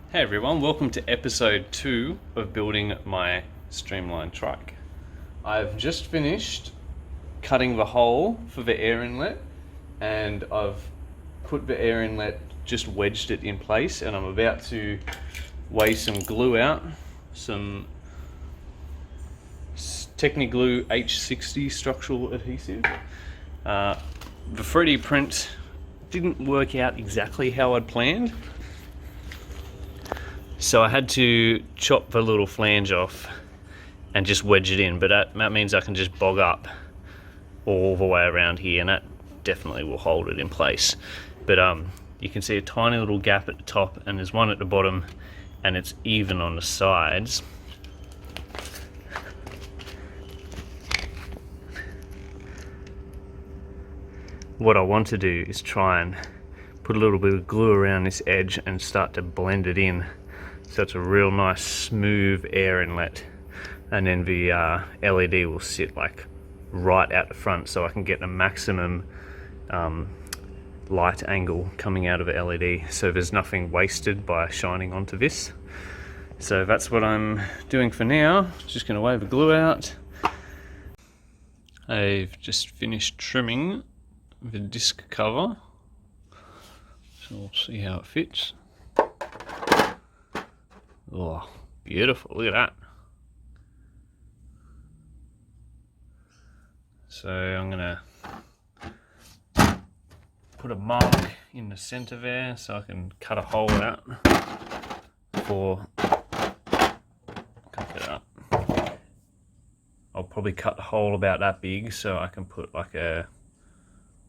Hey everyone, welcome to episode 2 of building my streamlined trike. I've just finished cutting the hole for the air inlet and I've put the air inlet, just wedged it in place, and I'm about to weigh some glue out, some Techniglue H60 structural adhesive. The 3D print didn't work out exactly how I'd planned, so I had to chop the little flange off and just wedge it in, but that means I can just bog up all the way around here, and that definitely will hold it in place. But you can see a tiny little gap at the top, and there's one at the bottom, and it's even on the sides. What I want to do is try and put a little bit of glue around this edge and start to blend it in, so it's a real nice smooth air inlet, and then the LED will sit like right out the front, so I can get the maximum light angle coming out of the LED, so there's nothing wasted by shining onto this. So that's what I'm doing for now. Just going to weigh the glue out. I've just finished trimming the disc cover, so we'll see how it fits. Oh, beautiful, look at that. So I'm gonna put a mark in the center there so I can cut a hole out for, I'll probably cut a hole about that big so I can put like a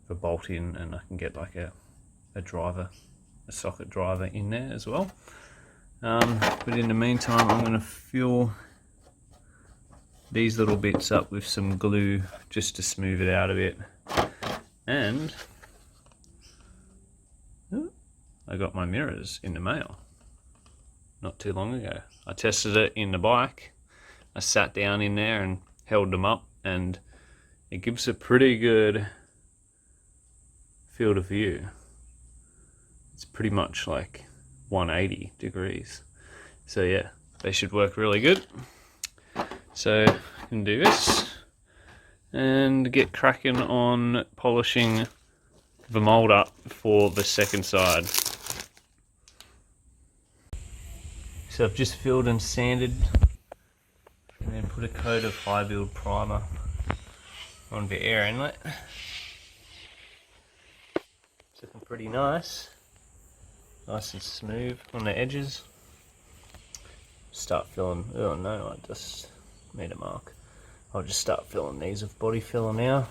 bolt in, and I can get like a socket driver in there as well. But in the meantime, I'm going to fill these little bits up with some glue just to smooth it out a bit. And I got my mirrors in the mail not too long ago. I tested it in the bike. I sat down in there and held them up, and it gives a pretty good field of view. It's pretty much like 180 degrees. So yeah, they should work really good. So I can do this and get cracking on polishing the mold up for the second side. So I've just filled and sanded and then put a coat of high build primer on the air inlet. It's looking pretty nice and smooth on the edges. Start filling, oh no, I just made a mark. I'll just start filling these with body filler now,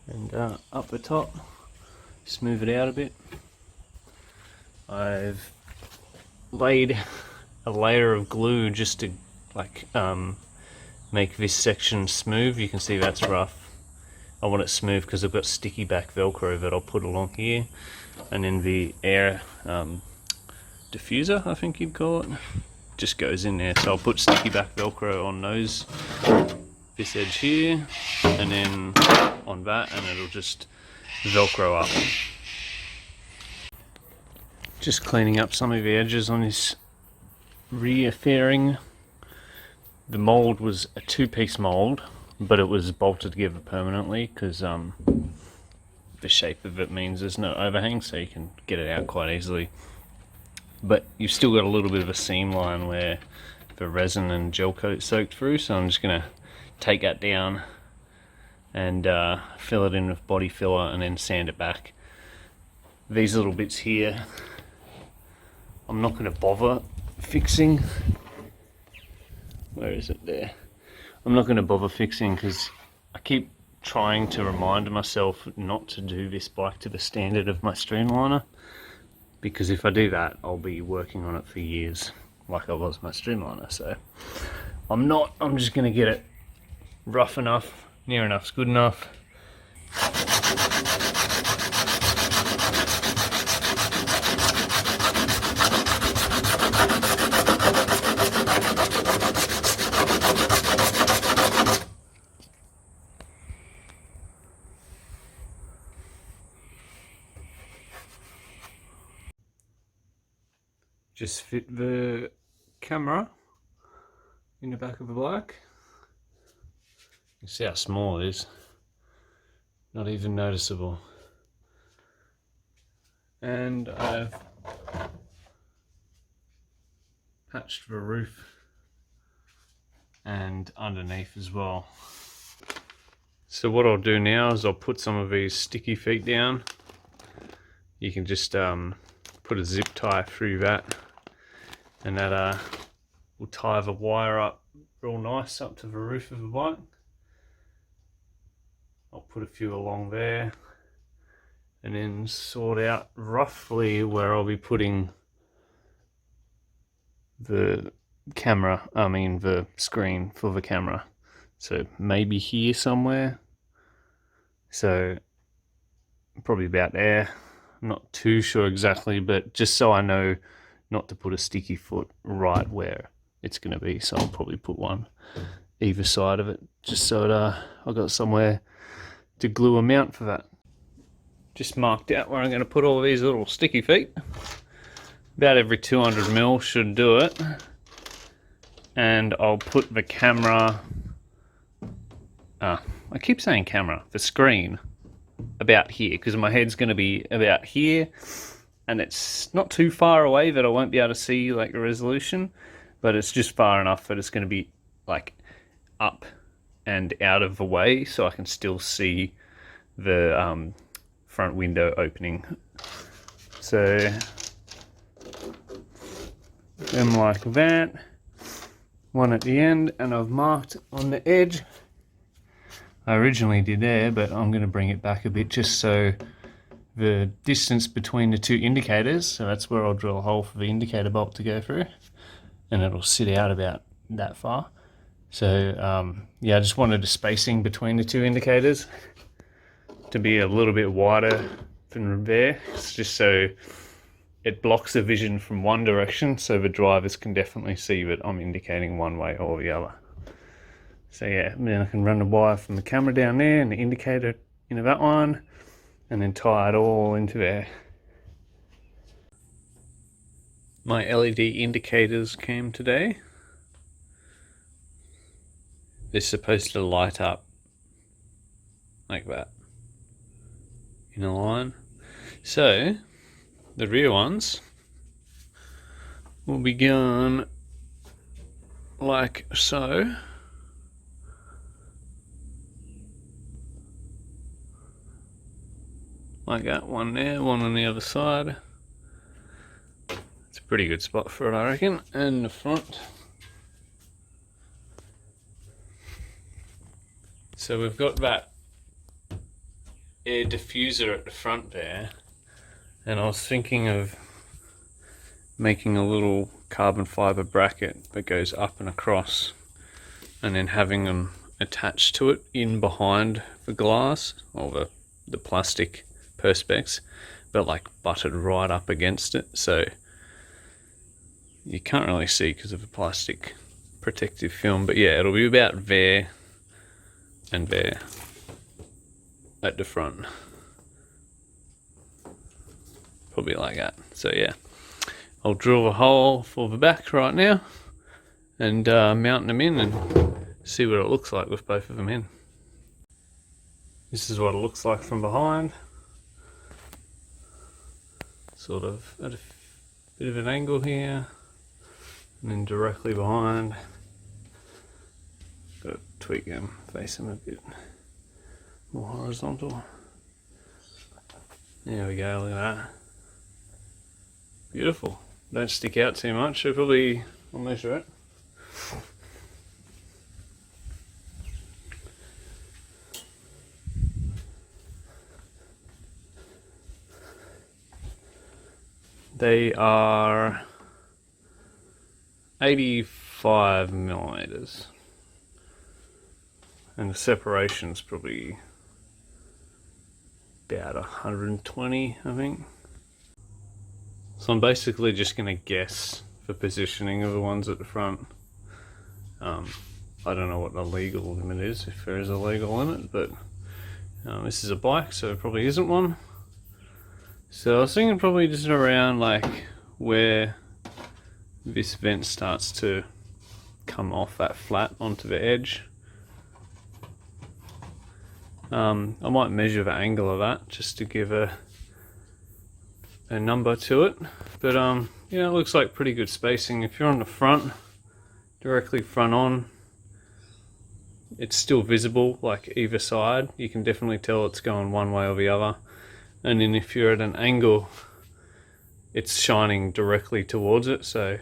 and up the top, smooth it out a bit. I've laid a layer of glue just to make this section smooth. You can see that's rough. I want it smooth because I've got sticky back Velcro that I'll put along here, and then the air diffuser, I think you'd call it, just goes in there. So I'll put sticky back Velcro on this edge here, and then on that, and it'll just Velcro up. Just cleaning up some of the edges on this rear fairing. The mold was a 2-piece mold, but it was bolted together permanently because the shape of it means there's no overhang, so you can get it out quite easily. But you've still got a little bit of a seam line where the resin and gel coat soaked through, so I'm just going to take that down and fill it in with body filler and then sand it back. These little bits here, I'm not going to bother fixing. Where is it? There. I'm not going to bother fixing because I keep trying to remind myself not to do this bike to the standard of my streamliner, because if I do that, I'll be working on it for years like I was my streamliner. So I'm just going to get it rough enough, near enough's good enough. just fit the camera in the back of the bike. You see how small it is, not even noticeable. And I've patched the roof and underneath as well. So what I'll do now is I'll put some of these sticky feet down. You can just put a zip tie through that, and that will tie the wire up real nice up to the roof of the bike. I'll put a few along there and then sort out roughly where I'll be putting the the screen for the camera. So maybe here somewhere. So probably about there. I'm not too sure exactly, but just so I know not to put a sticky foot right where it's going to be. So I'll probably put one either side of it, just so that I've got somewhere to glue a mount for that. Just marked out where I'm going to put all these little sticky feet. About every 200mm should do it. And I'll put the camera, I keep saying camera, the screen, about here, because my head's going to be about here, and it's not too far away that I won't be able to see like the resolution, but it's just far enough that it's going to be like up and out of the way, so I can still see the front window opening. So them like that, one at the end, and I've marked on the edge. I originally did there, but I'm going to bring it back a bit just so the distance between the two indicators, so that's where I'll drill a hole for the indicator bolt to go through, and it'll sit out about that far. So yeah, I just wanted the spacing between the two indicators to be a little bit wider than there. It's just so it blocks the vision from one direction, so the drivers can definitely see that I'm indicating one way or the other. So yeah, then I can run the wire from the camera down there and the indicator into that one, and then tie it all into there. My LED indicators came today. They're supposed to light up like that in a line. So the rear ones will be going like so. Like that, one there, one on the other side. It's a pretty good spot for it, I reckon. And the front. So we've got that air diffuser at the front there, and I was thinking of making a little carbon fiber bracket that goes up and across, and then having them attached to it in behind the glass, or the plastic perspex, but like butted right up against it, so you can't really see because of the plastic protective film. But yeah, it'll be about there and there at the front, probably like that. So yeah, I'll drill a hole for the back right now and mount them in and see what it looks like with both of them in. This is what it looks like from behind. Sort of at a bit of an angle here, and then directly behind. Got to tweak them, face them a bit more horizontal. There we go, look at that. Beautiful. Don't stick out too much, so probably I'll measure it. They are 85mm, and the separation's probably about 120, I think. So I'm basically just going to guess the positioning of the ones at the front. I don't know what the legal limit is, if there is a legal limit, but this is a bike, so it probably isn't one. So I was thinking probably just around like where this vent starts to come off that flat onto the edge. I might measure the angle of that just to give a number to it, but yeah, it looks like pretty good spacing. If you're on the front, directly front on, it's still visible, like either side. You can definitely tell it's going one way or the other. And then if you're at an angle, it's shining directly towards it. So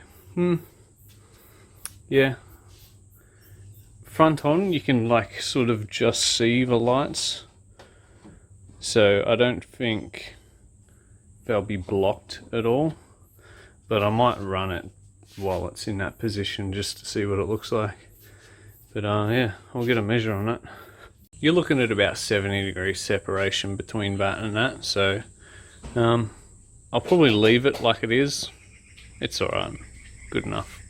yeah, front on, you can like sort of just see the lights, so I don't think they'll be blocked at all, but I might run it while it's in that position just to see what it looks like. But yeah, I'll get a measure on it. You're looking at about 70-degree separation between that and that, so I'll probably leave it like it is. It's alright, good enough.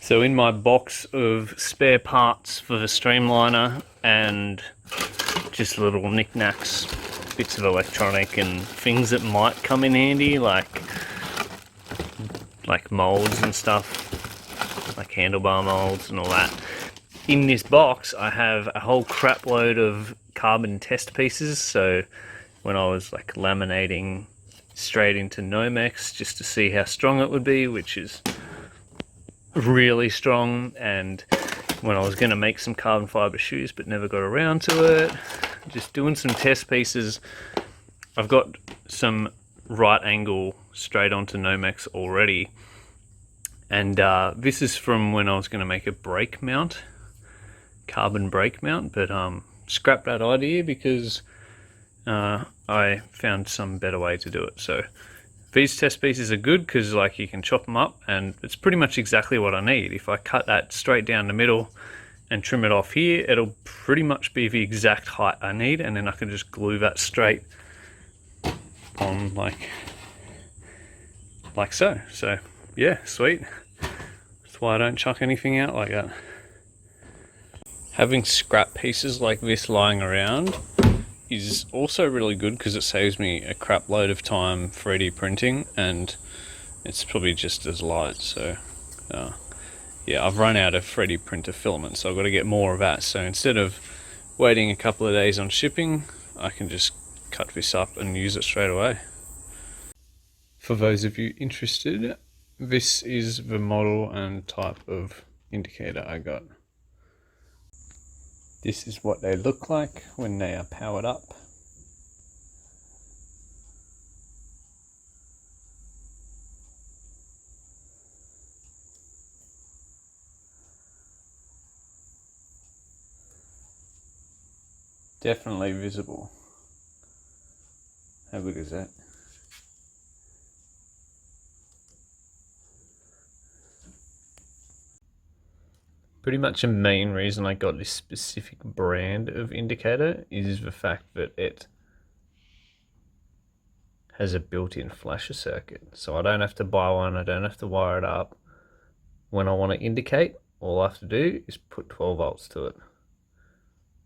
So in my box of spare parts for the streamliner and just little knickknacks, bits of electronic and things that might come in handy, like molds and stuff, like handlebar molds and all that. In this box I have a whole crap load of carbon test pieces, so when I was like laminating straight into Nomex just to see how strong it would be, which is really strong, and when I was going to make some carbon fiber shoes but never got around to it, just doing some test pieces. I've got some right angle straight onto Nomex already, and this is from when I was going to make a brake mount, carbon brake mount, but scrapped that idea because I found some better way to do it. So these test pieces are good because like you can chop them up and it's pretty much exactly what I need. If I cut that straight down the middle and trim it off here, it'll pretty much be the exact height I need, and then I can just glue that straight on like so. So yeah, sweet. That's why I don't chuck anything out like that. Having scrap pieces like this lying around is also really good because it saves me a crap load of time 3D printing, and it's probably just as light. So yeah, I've run out of 3D printer filament, so I've got to get more of that. So instead of waiting a couple of days on shipping, I can just cut this up and use it straight away. For those of you interested, this is the model and type of indicator I got. This is what they look like when they are powered up. Definitely visible. How good is that? Pretty much a main reason I got this specific brand of indicator is the fact that it has a built-in flasher circuit. So I don't have to buy one, I don't have to wire it up. When I want to indicate, all I have to do is put 12 volts to it.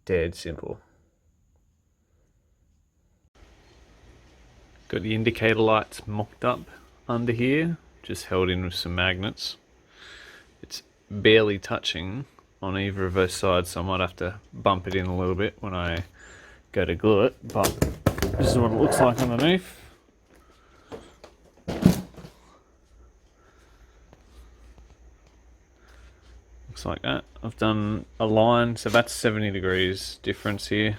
Dead simple. Got the indicator lights mocked up under here, just held in with some magnets. It's barely touching on either of those sides, so I might have to bump it in a little bit when I go to glue it, but this is what it looks like underneath. Looks like that. I've done a line, so that's 70 degrees difference here,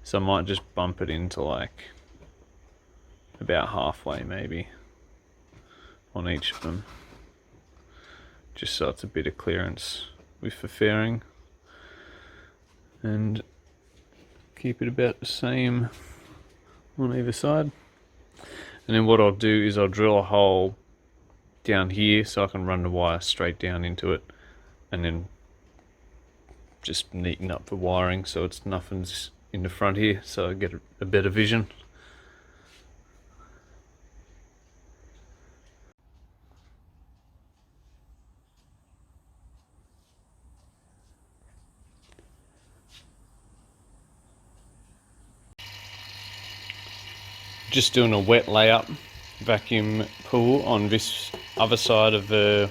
so I might just bump it into like about halfway maybe on each of them, just so it's a bit of clearance with the fairing, and keep it about the same on either side. And then what I'll do is I'll drill a hole down here so I can run the wire straight down into it, and then just neaten up the wiring so it's nothing's in the front here, so I get a better vision. Just doing a wet layup vacuum pull on this other side of the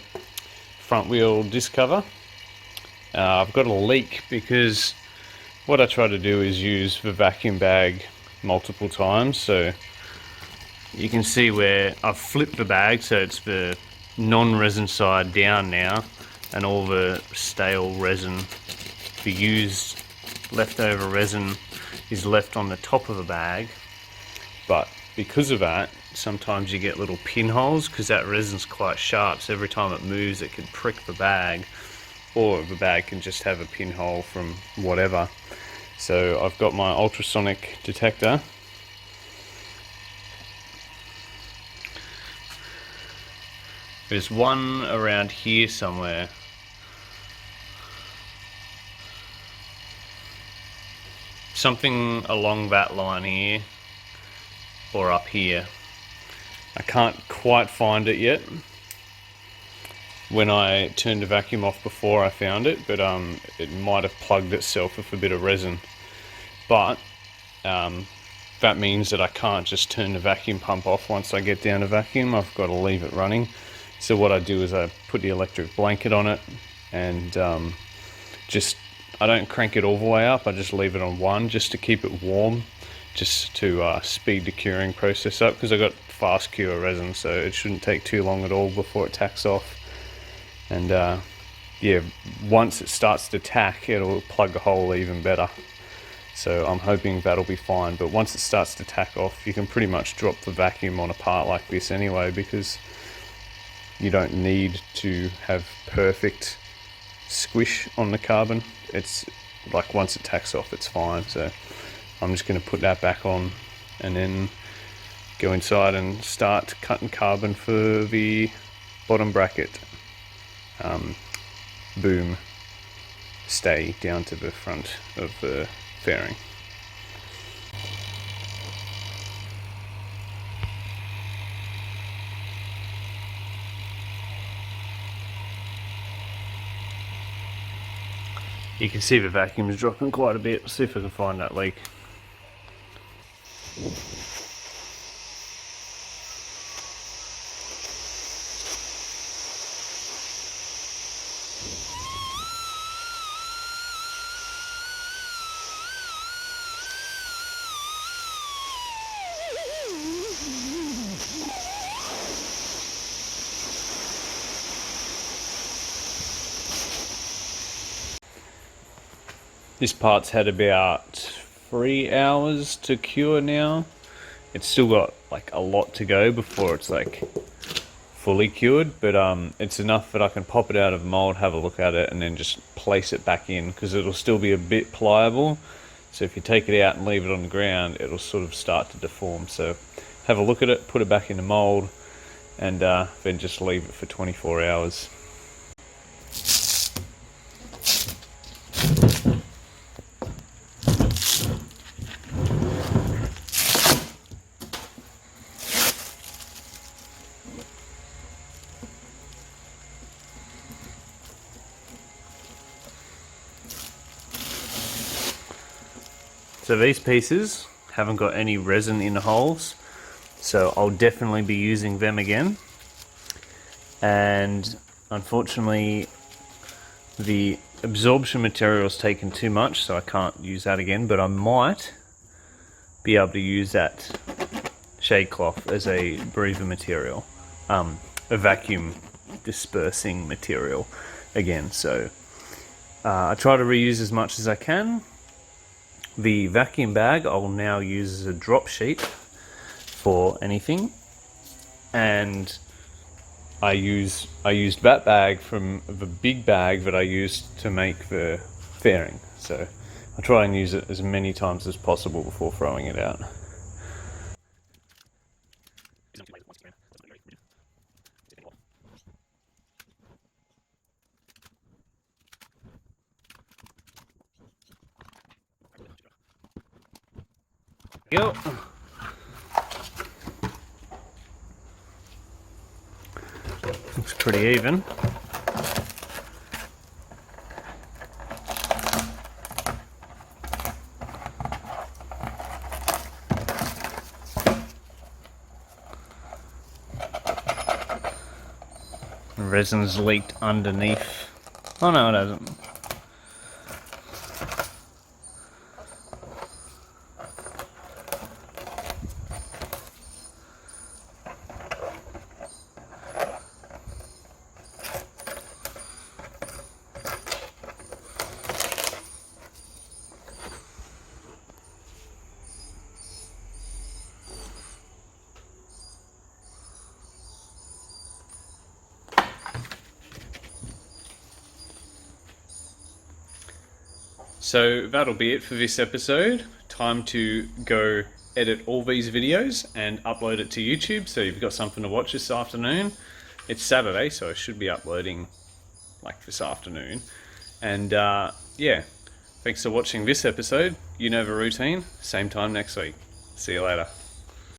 front wheel disc cover. I've got a leak because what I try to do is use the vacuum bag multiple times. So you can see where I've flipped the bag so it's the non-resin side down now, and all the stale resin, the used leftover resin, is left on the top of the bag. But because of that, sometimes you get little pinholes because that resin's quite sharp, so every time it moves it can prick the bag, or the bag can just have a pinhole from whatever. So I've got my ultrasonic detector. There's one around here somewhere. Something along that line here, or up here. I can't quite find it yet. When I turned the vacuum off before I found it, but it might have plugged itself with a bit of resin. But that means that I can't just turn the vacuum pump off once I get down to vacuum. I've got to leave it running. So what I do is I put the electric blanket on it, and I don't crank it all the way up, I just leave it on 1 just to keep it warm, just to speed the curing process up, because I've got fast cure resin, so it shouldn't take too long at all before it tacks off. And yeah, once it starts to tack, it'll plug the hole even better. So I'm hoping that'll be fine. But once it starts to tack off, you can pretty much drop the vacuum on a part like this anyway, because you don't need to have perfect squish on the carbon. It's like once it tacks off, it's fine. So I'm just going to put that back on and then go inside and start cutting carbon for the bottom bracket boom stay down to the front of the fairing. You can see the vacuum is dropping quite a bit. Let's see if I can find that leak. This part's had about 3 hours to cure now. It's still got like a lot to go before it's like fully cured, but it's enough that I can pop it out of the mold, have a look at it, and then just place it back in, because it'll still be a bit pliable. So if you take it out and leave it on the ground, it'll sort of start to deform. So have a look at it, put it back in the mold, and then just leave it for 24 hours. So these pieces haven't got any resin in the holes, so I'll definitely be using them again. And unfortunately the absorption material's taken too much, so I can't use that again, but I might be able to use that shade cloth as a breather material, a vacuum dispersing material again. So I try to reuse as much as I can. The vacuum bag I'll now use as a drop sheet for anything, and I used that bag from the big bag that I used to make the fairing. So I try and use it as many times as possible before throwing it out. Go. Looks pretty even. The resin's leaked underneath. Oh no, it hasn't. So that'll be it for this episode. Time to go edit all these videos and upload it to YouTube, so you've got something to watch this afternoon. It's Saturday, so I should be uploading like this afternoon. And yeah, thanks for watching this episode. You know the routine. Same time next week. See you later.